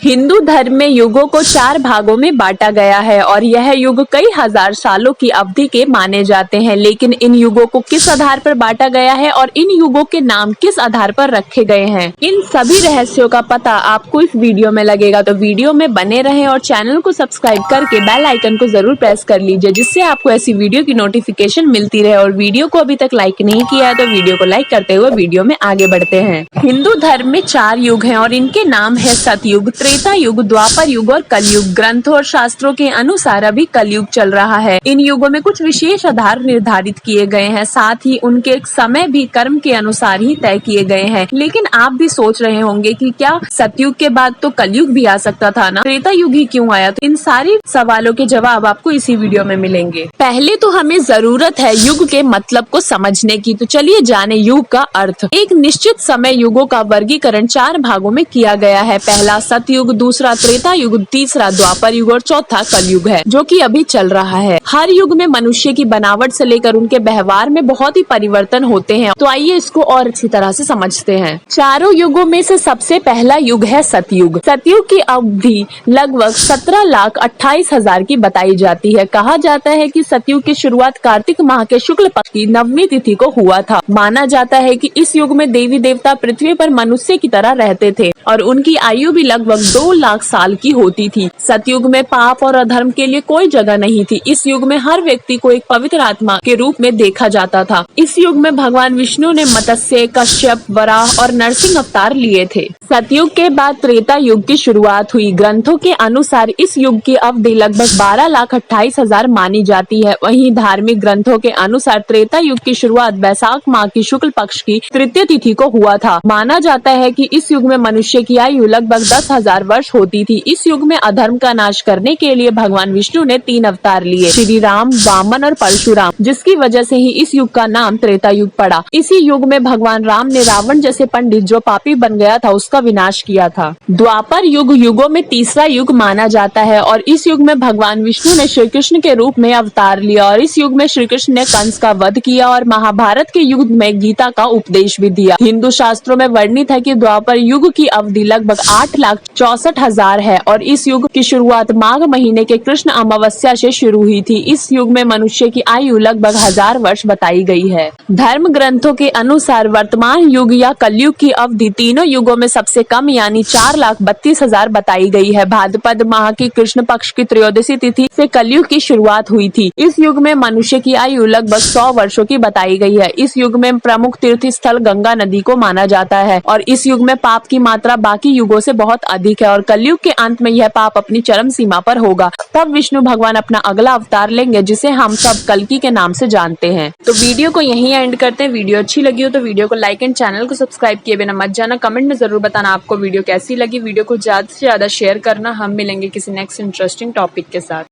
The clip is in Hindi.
हिंदू धर्म में युगों को 4 भागों में बांटा गया है और यह युग कई हजार सालों की अवधि के माने जाते हैं। लेकिन इन युगों को किस आधार पर बांटा गया है और इन युगों के नाम किस आधार पर रखे गए हैं, इन सभी रहस्यों का पता आपको इस वीडियो में लगेगा। तो वीडियो में बने रहें और चैनल को सब्सक्राइब करके बेल आइकन को जरूर प्रेस कर लीजिए, जिससे आपको ऐसी वीडियो की नोटिफिकेशन मिलती रहे। और वीडियो को अभी तक लाइक नहीं किया है तो वीडियो को लाइक करते हुए वीडियो में आगे बढ़ते हैं। हिंदू धर्म में 4 युग हैं और इनके नाम है सतयुग, त्रेता युग, द्वापर युग और कलयुग। ग्रंथों और शास्त्रों के अनुसार अभी कलयुग चल रहा है। इन युगों में कुछ विशेष आधार निर्धारित किए गए हैं, साथ ही उनके समय भी कर्म के अनुसार ही तय किए गए हैं। लेकिन आप भी सोच रहे होंगे कि क्या सतयुग के बाद तो कलयुग भी आ सकता था ना, त्रेता युग ही क्यों आया? तो इन सारी सवालों के जवाब आपको इसी वीडियो में मिलेंगे। पहले तो हमें जरूरत है युग के मतलब को समझने की। तो चलिए जाने युग का अर्थ। एक निश्चित समय युगों का वर्गीकरण 4 भागों में किया गया है। पहला सतयुग, दूसरा त्रेता युग, तीसरा द्वापर युग और चौथा कलयुग है, जो कि अभी चल रहा है। हर युग में मनुष्य की बनावट से लेकर उनके व्यवहार में बहुत ही परिवर्तन होते हैं। तो आइए इसको और अच्छी तरह से समझते हैं। चारों युगों में से सबसे पहला युग है सतयुग। सतयुग की अवधि लगभग 17,28,000 की बताई जाती है। कहा जाता है कि सतयुग की शुरुआत कार्तिक माह के शुक्ल पक्ष की 9वीं तिथि को हुआ था। माना जाता है कि इस युग में देवी देवता पृथ्वी पर मनुष्य की तरह रहते थे और उनकी आयु भी लगभग 2 लाख साल की होती थी। सतयुग में पाप और अधर्म के लिए कोई जगह नहीं थी। इस युग में हर व्यक्ति को एक पवित्र आत्मा के रूप में देखा जाता था। इस युग में भगवान विष्णु ने मत्स्य, कश्यप, वराह और नरसिंह अवतार लिए थे। सतयुग के बाद त्रेता युग की शुरुआत हुई। ग्रंथों के अनुसार इस युग की अवधि लगभग 12,28,000 मानी जाती है। वहीं धार्मिक ग्रंथों के अनुसार त्रेता युग की शुरुआत वैशाख माह की शुक्ल पक्ष की तृतीय तिथि को हुआ था। माना जाता है कि इस युग में मनुष्य की आयु लगभग 10,000 वर्ष होती थी। इस युग में अधर्म का नाश करने के लिए भगवान विष्णु ने 3 अवतार लिए, श्री राम, वामन और परशुराम, जिसकी वजह से ही इस युग का नाम त्रेता युग पड़ा। इसी युग में भगवान राम ने रावण जैसे पंडित जो पापी बन गया था उसका विनाश किया था। द्वापर युग युगों में तीसरा युग माना जाता है और इस युग में भगवान विष्णु ने श्री कृष्ण के रूप में अवतार लिया और इस युग में श्री कृष्ण ने कंस का वध किया और महाभारत के युग में गीता का उपदेश भी दिया। हिंदू शास्त्रों में वर्णित है कि द्वापर युग की अवधि लगभग 8,64,000 है और इस युग की शुरुआत माघ महीने के कृष्ण अमावस्या से शुरू हुई थी। इस युग में मनुष्य की आयु लगभग 1000 वर्ष बताई गई है। धर्म ग्रंथों के अनुसार वर्तमान युग या कलयुग की अवधि तीनों युगों में सबसे कम यानी 4,32,000 बताई गई है। भाद्रपद माह की कृष्ण पक्ष की त्रयोदशी तिथि से कलयुग की शुरुआत हुई थी। इस युग में मनुष्य की आयु लगभग 100 वर्षों की बताई गई है। इस युग में प्रमुख तीर्थ स्थल गंगा नदी को माना जाता है और इस युग में पाप की मात्रा बाकी युगों से बहुत अधिक है और कलयुग के अंत में यह पाप अपनी चरम सीमा पर होगा। तब विष्णु भगवान अपना अगला अवतार लेंगे, जिसे हम सब कल्कि के नाम से जानते हैं। तो वीडियो को यहीं एंड करते हैं। वीडियो अच्छी लगी हो तो वीडियो को लाइक एंड चैनल को सब्सक्राइब किए बिना मत जाना। कमेंट में जरूर बताना आपको वीडियो कैसी लगी। वीडियो को ज्यादा से ज्यादा शेयर करना। हम मिलेंगे किसी नेक्स्ट इंटरेस्टिंग टॉपिक के साथ।